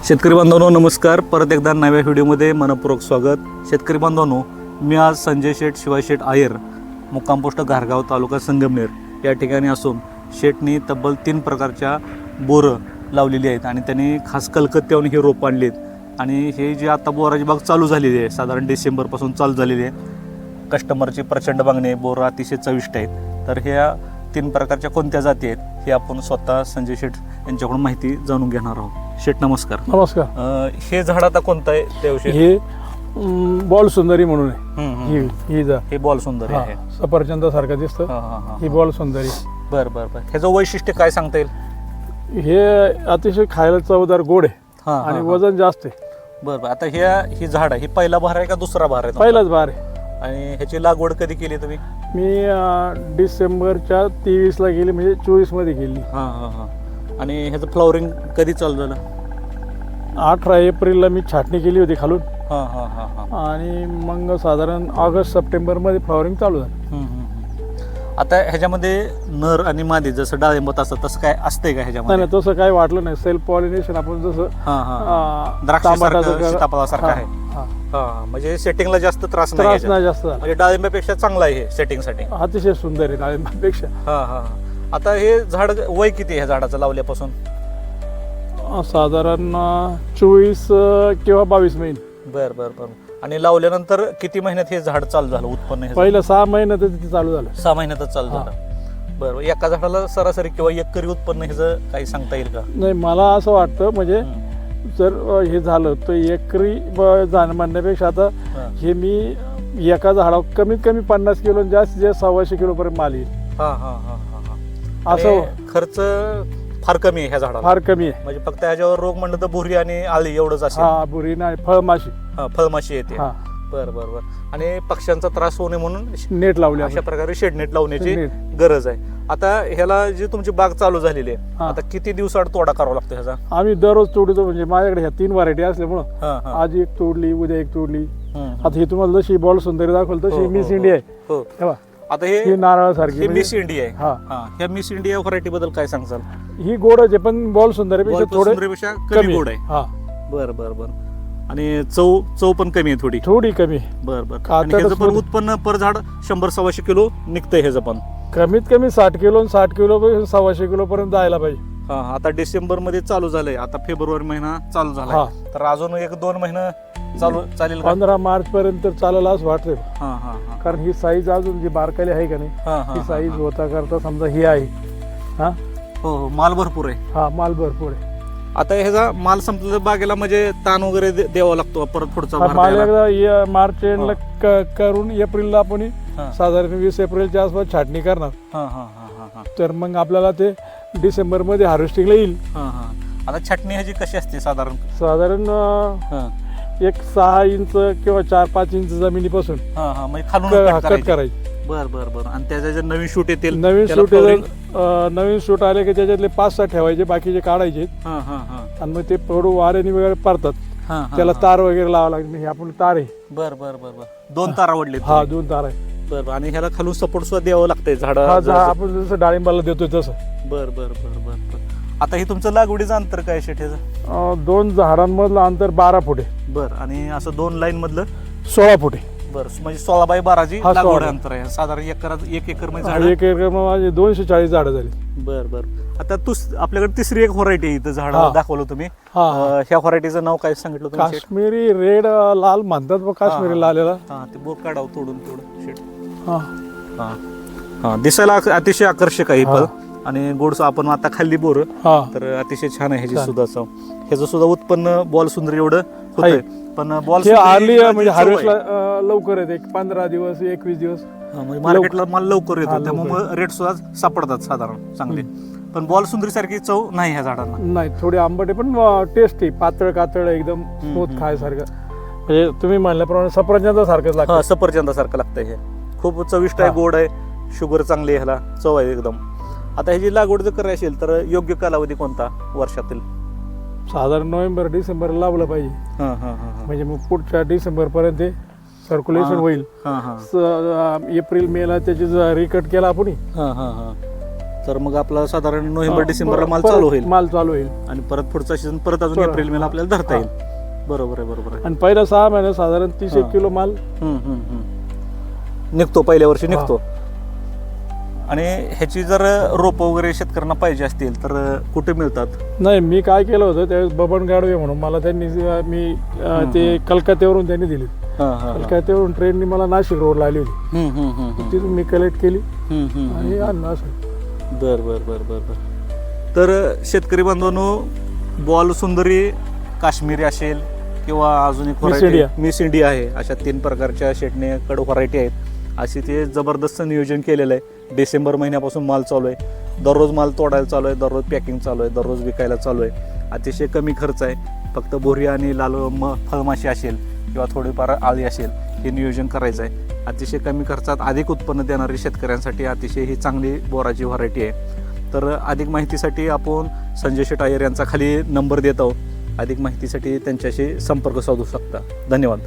शेतकरी बांधवांनो नमस्कार. परत एकदा नव्या व्हिडिओमध्ये मनपूर्वक स्वागत. शेतकरी बांधवांनो, मी आज संजय शेठ शिवाय शेठ आयर मुक्काम पोस्ट घारगाव तालुका संगमनेर या ठिकाणी असून शेठनी तब्बल 3 प्रकारच्या बोरं लावलेली आहेत आणि त्यांनी खास कलकत्त्याहून हे रोप आणलेत. आणि हे जे आता बोराची बाग चालू झालेली आहे, साधारण डिसेंबरपासून चालू झालेली आहे. कस्टमरची प्रचंड मागणी आहे, बोरं अतिशय चविष्ट आहेत. तर ह्या 3 प्रकारच्या कोणत्या जाती आहेत हे आपण स्वतः संजय शेठ यांच्याकडून माहिती जाणून घेणार आहोत. शेठ नमस्कार. नमस्कार. हे झाड आता कोणतं आहे त्याविषयी? हे बॉल सुंदरी म्हणून आहे. हे बॉल सुंदरी आहे, सफरचंदा सारखं दिसतं. ही बॉल सुंदरी. बर बर बर. ह्याचं वैशिष्ट्य काय सांगता येईल? हे अतिशय खायला चवदार गोड आहे आणि वजन जास्त आहे. बर बर. आता ही झाड आहे, ही पहिला बहार आहे का दुसरा बहार आहे? पहिलाच बहार आहे. आणि ह्याची लागवड कधी केली तुम्ही? मी डिसेंबरच्या 23ला गेली, म्हणजे 24 मध्ये गेली. हां हां हां. आणि ह्याचं फ्लॉवरिंग कधी चालू झालं? 18 एप्रिलला मी छाटणी केली होती खालून. हां हां हां हां. आणि मग साधारण ऑगस्ट सप्टेंबर मध्ये फ्लॉवरिंग चालू झालं. आता ह्याच्यामध्ये नर आणि मादी जसं डाळिंबात असतं तसं काय असतंय का ह्याच्यामध्ये? नाही, तसं काही वाटलं नाही. सेल्फ पॉलिनेशन आपण जसं द्राक्षासारखं सीताफळासारखं आहे. म्हणजे सेटिंगला जास्त त्रास नाही जास्त. म्हणजे डाळिंबापेक्षा चांगला आहे हे सेटिंगसाठी. अतिशय सुंदर आहे डाळिंबापेक्षा. हां हां. आता हे झाड वय किती आहे ह्या झाडाचं लावल्यापासून? साधारण 24 किंवा 22 महिने. बर बर बर. आणि लावल्यानंतर किती महिन्यात हे झाड चालू झालं उत्पन्न? पहिलं 6 महिन्यात ते चालू झालं. 6 महिन्यातच चालू झालं. बरं. एका झाडाला सरासरी किंवा एकरी उत्पन्न ह्याचं काही सांगता येईल का? नाही, मला असं वाटतं म्हणजे जर हे झालं तर एकरी म्हणण्यापेक्षा आता हे मी एका झाडावर कमीत कमी 50 किलो, जास्तीत जास्त 125 किलो पर्यंत माल येईल. असं खर्च फार कमी आहे ह्या झाडाला. फार कमी आहे. म्हणजे फक्त ह्याच्यावर रोग म्हणलं तर भुरी आणि आळी एवढंच असेल. भुरी नाही, फळमाशी. फळमाशी येते. बर बर बर. आणि पक्ष्यांचा त्रास होऊ नये म्हणून नेट लावले. अशा प्रकारे शेड नेट लावण्याची गरज आहे. आता ह्याला जी तुमची बाग चालू झालेली आहे, आता किती दिवसाआड तोडा करावा लागतो ह्याचा? आम्ही दररोज तोडतो. म्हणजे माझ्याकडे ह्या 3 व्हरायटी असल्यामुळं आज एक तोडली, उद्या एक तोडली. आता ही तुम्हाला जशी बॉल सुंदरी दाखवली तशी मिस इंडिया आहे. आता हे नारळासारखी मिस इंडिया आहे. ह्या मिस इंडिया व्हरायटी बद्दल काय सांगसाल? ही गोडच आहे, पण बॉल सुंदरीपेक्षा सुंदरीपेक्षा कमी गोड आहे. बर बर बर. आणि चव पण कमी आहे, थोडी कमी आहे. बर बर. ह्याचं पण उत्पन्न पर झाड 100-125 किलो निघतंय ह्याचं पण. कमीत कमी 60 किलो 125 किलो पर्यंत जायला पाहिजे. आता डिसेंबर मध्ये चालू झालंय, आता फेब्रुवारी महिना चालू झाला, तर अजून 1-2 महिने चालेल. 15 मार्च पर्यंत चालेल असं वाटतंय. कारण ही साईज अजून जी बारकाली आहे का नाही, ही साईज होता करता समजा ही आहे. हो, माल भरपूर आहे. माल भरपूर आहे. आता ह्याचा माल संपलेला बागेला म्हणजे ताण वगैरे द्यावा लागतो परत पुढचा माल. एकदा मार्च एंडला करून एप्रिलला आपण साधारण 20 एप्रिलच्या आसपास छाटणी करणार. तर मग आपल्याला ते डिसेंबर मध्ये हार्वेस्टिंगला येईल. आता छाटणी ह्याची कशी असते? साधारण एक 6 इंच किंवा 4-5 इंच जमिनीपासून म्हणजे खालून कट करायची. बर बर बर. आणि त्याचे जे नवीन शूट येतील, नवीन शूट आले की त्याच्यातले 5-6 ठेवायचे, बाकीचे काढायचे. आणि मग ते पडू वाऱ्याने वगैरे पडतात. त्याला तार वगैरे लावा लागते. हे आपण तार आहे. बर बर बर बर. 2 तार आवडले. 2 तार आहे. बर. आणि ह्याला खालून सपोर्ट सुद्धा द्यावं लागतंय झाड आपण जसं डाळिंबाला देतोय तसं. बर बर बर बर. आता हे तुमचं लागवडीचं अंतर काय शेठ्याचं? 2 झाडांमधलं अंतर 12 फूट आहे. बर. आणि असं 2 लाईन मधलं 16 फूट आहे. बर. म्हणजे 16x12 ची लागवड अंतर आहे. साधारण 1 एकर मध्ये 1 एकर मध्ये 240 झाडं झाली. बर बर. आता आपल्याकडे तिसरी एक व्हरायटी आहे इथं झाड दाखवलं तुम्ही. ह्या व्हरायटीचं नाव काय सांगितलं तुम्ही? काश्मीरी रेड लाल म्हणतात. काश्मीरी लाल याला. ते बोक काढावं तोडून शेट. दिसायला अतिशय आकर्षक आहे फळ. आणि गोड आपण आता खाल्ली बोर, तर अतिशय छान आहे ह्याची सुद्धा चव. ह्याचं सुद्धा उत्पन्न बॉल सुंदर एवढं होतंय. पण बॉल आली म्हणजे हार्वेस्टला लवकर येते. 15 दिवस 21 दिवस म्हणजे मार्केटला माल लवकर येतो, त्यामुळे रेट सुद्धा सापडतात साधारण चांगले. पण बॉल सुंदरी सारखी चव नाही ह्या झाडांना. नाही, थोडी आंबट आहे पण टेस्टी, पातळ कातळ एकदम स्मूथ खायसारखं. म्हणजे तुम्ही म्हणल्याप्रमाणे सफरचंदासारखंच लागतं. सफरचंदासारखं लागतंय. हे खूप चविष्ट आहे, गोड आहे, शुगर चांगली आहे, ह्याला चव आहे एकदम. आता ह्याची लागवड जर करायची असेल तर योग्य कालावधी कोणता वर्षातील? साधारण नोव्हेंबर डिसेंबर लावलं पाहिजे. म्हणजे मग पुढच्या डिसेंबर पर्यंत सर्क्युलेशन होईल. एप्रिल मे ला त्याची रिकट केला आपण तर मग आपला साधारण नोव्हेंबर हा, डिसेंबरला माल परत चालू होईल माल चालू होईल. आणि परत पुढचा सीझन परत अजून परत, एप्रिल मेला हा. आपल्याला धरता हा. येईल. बरोबर आहे. आणि पहिल्या 6 महिन्यात साधारण 30 हा. किलो माल निघतो पहिल्या वर्षी हा. निघतो. आणि ह्याची जर रोपं वगैरे शेतकऱ्यांना पाहिजे असतील तर कुठे मिळतात? नाही. मी काय केलं होतं त्यावेळेस बबन गाडवे म्हणून मला त्यांनी मी ते कलकत्त्यावरून त्यांनी दिली. कलकत्त्यावरून ट्रेननी मला नाशिक रोडला आली होती. तिथून मी कलेक्ट केली आणि आणलं असं. बर. तर शेतकरी बांधवांनो, बॉल सुंदरी काश्मीरी असेल किंवा अजून एक व्हरायटी मिस इंडिया आहे, अशा 3 प्रकारच्या शेटणे कडू व्हरायटी आहेत. अशी ते जबरदस्त नियोजन केलेलं आहे. डिसेंबर महिन्यापासून माल चालू आहे, दररोज माल तोडायला चालू आहे, दररोज पॅकिंग चालू आहे, दररोज विकायला चालू आहे. अतिशय कमी खर्च आहे. फक्त बोरी आणि लाल फळमाशी असेल किंवा थोडीफार आळी असेल हे नियोजन करायचं आहे. अतिशय कमी खर्चात अधिक उत्पन्न देणारी शेतकऱ्यांसाठी अतिशय ही चांगली बोराची व्हरायटी आहे. तर अधिक माहितीसाठी आपण संजय शेट अय्यर यांचा खाली नंबर देत आहोत. अधिक माहितीसाठी त्यांच्याशी संपर्क साधू शकता. धन्यवाद.